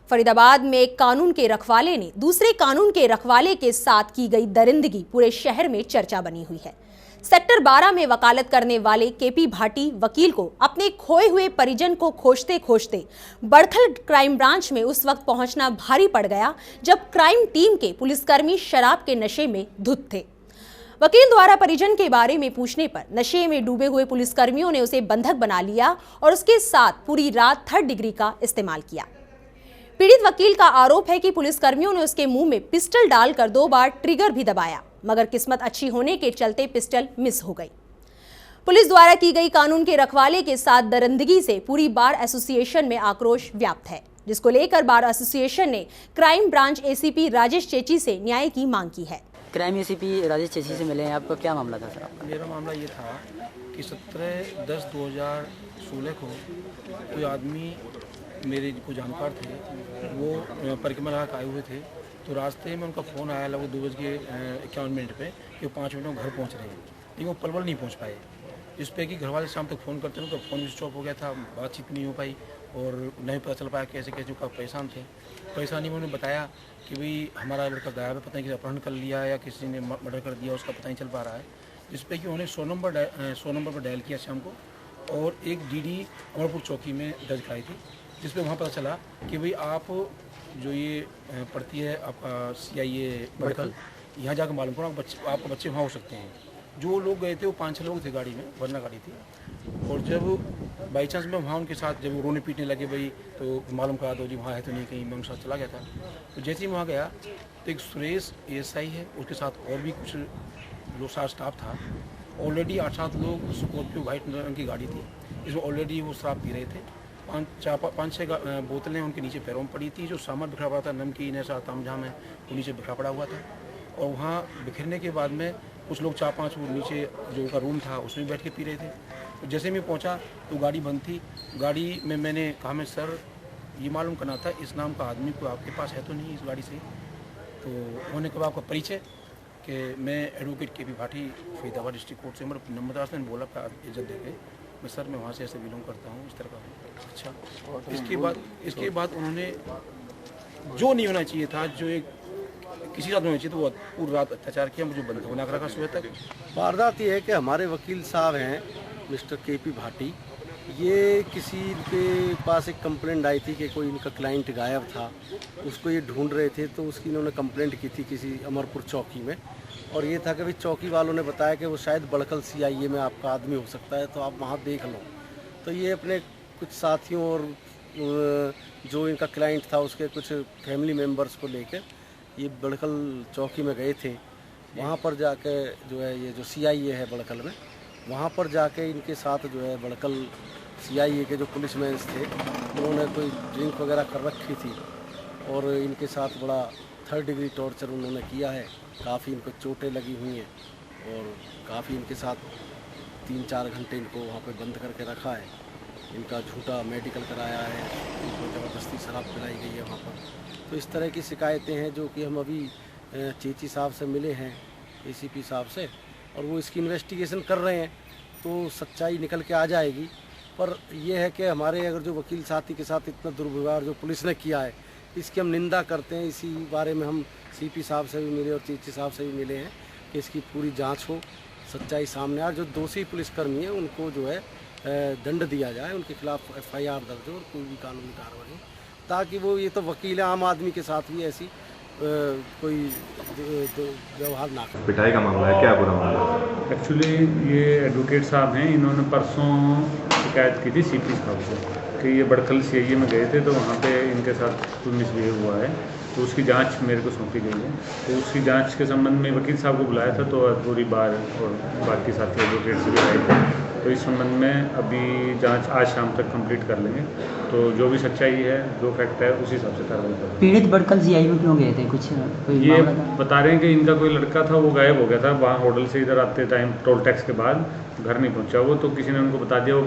फरीदाबाद में एक कानून के रखवाले ने दूसरे कानून के रखवाले के साथ की गई दरिंदगी पूरे शहर में चर्चा बनी हुई है। सेक्टर 12 में वकालत करने वाले केपी भाटी वकील को अपने खोए हुए परिजन को खोजते खोजते बड़खल क्राइम ब्रांच में उस वक्त पहुंचना भारी पड़ गया जब क्राइम टीम के पुलिसकर्मी शराब के नशे में धुत थे। वकील द्वारा परिजन के बारे में पूछने पर नशे में डूबे हुए पुलिसकर्मियों ने उसे बंधक बना लिया और उसके साथ पूरी रात थर्ड डिग्री का इस्तेमाल किया। पीड़ित वकील का आरोप है कि पुलिसकर्मियों ने उसके मुंह में पिस्टल डालकर 2 बार ट्रिगर भी दबाया, मगर किस्मत अच्छी होने के चलते पिस्टल मिस हो गई। पुलिस द्वारा की गई कानून के रखवाले के साथ दरिंदगी से पूरी बार एसोसिएशन में आक्रोश व्याप्त है, जिसको लेकर बार एसोसिएशन ने क्राइम ब्रांच एसीपी राजेश चेची से न्याय की मांग की है। क्राइम एसीपी राजेश चेची से मिले हैं, आपका क्या मामला था सर? आपका मेरा मामला ये था कि 17/10/2016 को कोई आदमी मेरे को जानकार थे, वो परिक्रमा लगा के आए हुए थे। तो रास्ते में उनका फ़ोन आया लगभग 2:51 पे कि 5 मिनट में घर पहुंच रहे हैं, लेकिन वो पलवल नहीं पहुंच पाए। जिस पे कि घर वाले शाम तक फ़ोन करते हैं, उनका फ़ोन स्विच ऑफ हो गया था, बातचीत नहीं हो पाई और नहीं पता चल पाया कैसे कैसे का परेशान थे। परेशानी में उन्होंने बताया कि भाई हमारा लड़का गायब है, पता नहीं किसी अपहरण कर लिया या किसी ने मर्डर कर दिया, उसका पता नहीं चल पा रहा है। जिस पे कि उन्होंने 100 नंबर पर डायल किया शाम को और एक डीडी अमरपुर चौकी में दर्ज कराई थी, जिस पे वहाँ पता चला कि भाई आप जो ये पड़ती है आपका CIA बड़खल, यहाँ जाकर मालूम करो आपका बच्चे वहाँ हो सकते हैं। जो लोग गए थे वो 5-6 लोग थे गाड़ी में, वरना गाड़ी थी। और जब बाई चांस में वहाँ उनके साथ जब रोने पीटने लगे भाई तो मालूम करा दो जी वहाँ है तो नहीं, कहीं मैं उनके साथ चला गया था। तो जैसे ही वहाँ गया तो एक सुरेश ASI है, उसके साथ और भी कुछ लोग साथ स्टाफ था। ऑलरेडी 8-7 लोग स्कॉर्पियो वाइट रंग की गाड़ी थी, इसमें ऑलरेडी वो शराब पी रहे थे। 5-6 बोतलें उनके नीचे पैरों में पड़ी थी। जो सामान बिखरा पड़ा था, नमकीन ऐसा तामझाम है, वो नीचे बिखरा पड़ा हुआ था। और वहाँ बिखरने के बाद में कुछ लोग 4-5 वो नीचे जो उनका रूम था उसमें बैठ के पी रहे थे। तो जैसे मैं पहुँचा तो गाड़ी बंद थी। गाड़ी में मैंने कहा मैं सर ये मालूम करना था इस नाम का आदमी को आपके पास है तो नहीं इस गाड़ी से। तो उन्होंने कहा आपका परिचय कि मैं advocate KP Bhati Faridabad district court से नंबरदार ने बोला इज्जत देके मैं सर मैं वहाँ से ऐसे बिलोंग करता हूँ, इस तरह का। अच्छा, इसके बाद उन्होंने जो नहीं होना चाहिए था, जो एक किसी रात होना चाहिए तो वो पूरी रात अत्याचार किया, मुझे बंद बना कर रखा सुबह तक। वारदात ये है कि हमारे वकील साहब हैं मिस्टर केपी भाटी, ये किसी के पास एक कंप्लेंट आई थी कि कोई इनका क्लाइंट गायब था, उसको ये ढूंढ रहे थे। तो उसकी इन्होंने कंप्लेंट की थी किसी अमरपुर चौकी में, और ये था कि भाई चौकी वालों ने बताया कि वो शायद बड़खल CIA में आपका आदमी हो सकता है, तो आप वहाँ देख लो। तो ये अपने कुछ साथियों और जो इनका क्लाइंट था उसके कुछ फैमिली मेम्बर्स को लेकर ये बड़खल चौकी में गए थे। वहाँ पर जाके जो है ये जो CIA है बड़खल में, वहाँ पर जाके इनके साथ जो है बड़खल CIA के जो पुलिसमैन थे उन्होंने कोई ड्रिंक वगैरह कर रखी थी और इनके साथ बड़ा थर्ड डिग्री टॉर्चर उन्होंने किया है। काफ़ी इनको चोटें लगी हुई हैं और काफ़ी इनके साथ 3-4 घंटे इनको वहाँ पे बंद करके रखा है। इनका झूठा मेडिकल कराया है, इनको ज़बरदस्ती शराब पिलाई गई है वहाँ पर। तो इस तरह की शिकायतें हैं जो कि हम अभी चेची साहब से मिले हैं, ACP साहब से, और वो इसकी इन्वेस्टिगेशन कर रहे हैं तो सच्चाई निकल के आ जाएगी। पर यह है कि हमारे अगर जो वकील साथी के साथ इतना दुर्व्यवहार जो पुलिस ने किया है इसकी हम निंदा करते हैं। इसी बारे में हम CP साहब से भी मिले और चेची साहब से भी मिले हैं कि इसकी पूरी जांच हो, सच्चाई सामने आए, जो दोषी पुलिसकर्मी हैं उनको जो है दंड दिया जाए, उनके खिलाफ FIR दर्ज हो और कोई भी कानूनी कार्रवाई हो, ताकि वो ये तो वकील है, आम आदमी के साथ भी ऐसी कोई व्यवहार ना करे। पिटाई का मामला है, क्या पूरा मामला? एक्चुअली ये एडवोकेट साहब हैं, इन्होंने परसों शिकायत की थी CP साहब से कि ये बड़खल CIA में गए थे तो वहाँ पे इनके साथ कुछ मिसबिहेव हुआ है, तो उसकी जांच मेरे को सौंपी गई है। तो उसकी जांच के संबंध में वकील साहब को बुलाया था, तो पूरी बार और बाकी साथी एडवोकेट से भी आए थे। तो इस संबंध में अभी जांच आज शाम तक कंप्लीट कर लेंगे, तो जो भी सच्चाई है, जो फैक्ट है, उसी हिसाब से कार्रवाई करेंगे। पीड़ित बड़खल CIA में क्यों गए थे? कुछ ये बता रहे हैं कि इनका कोई लड़का था, वो गायब हो गया था वहाँ होटल से इधर आते टाइम, टोल टैक्स के बाद घर नहीं पहुँचा वो, तो किसी ने उनको बता दिया वो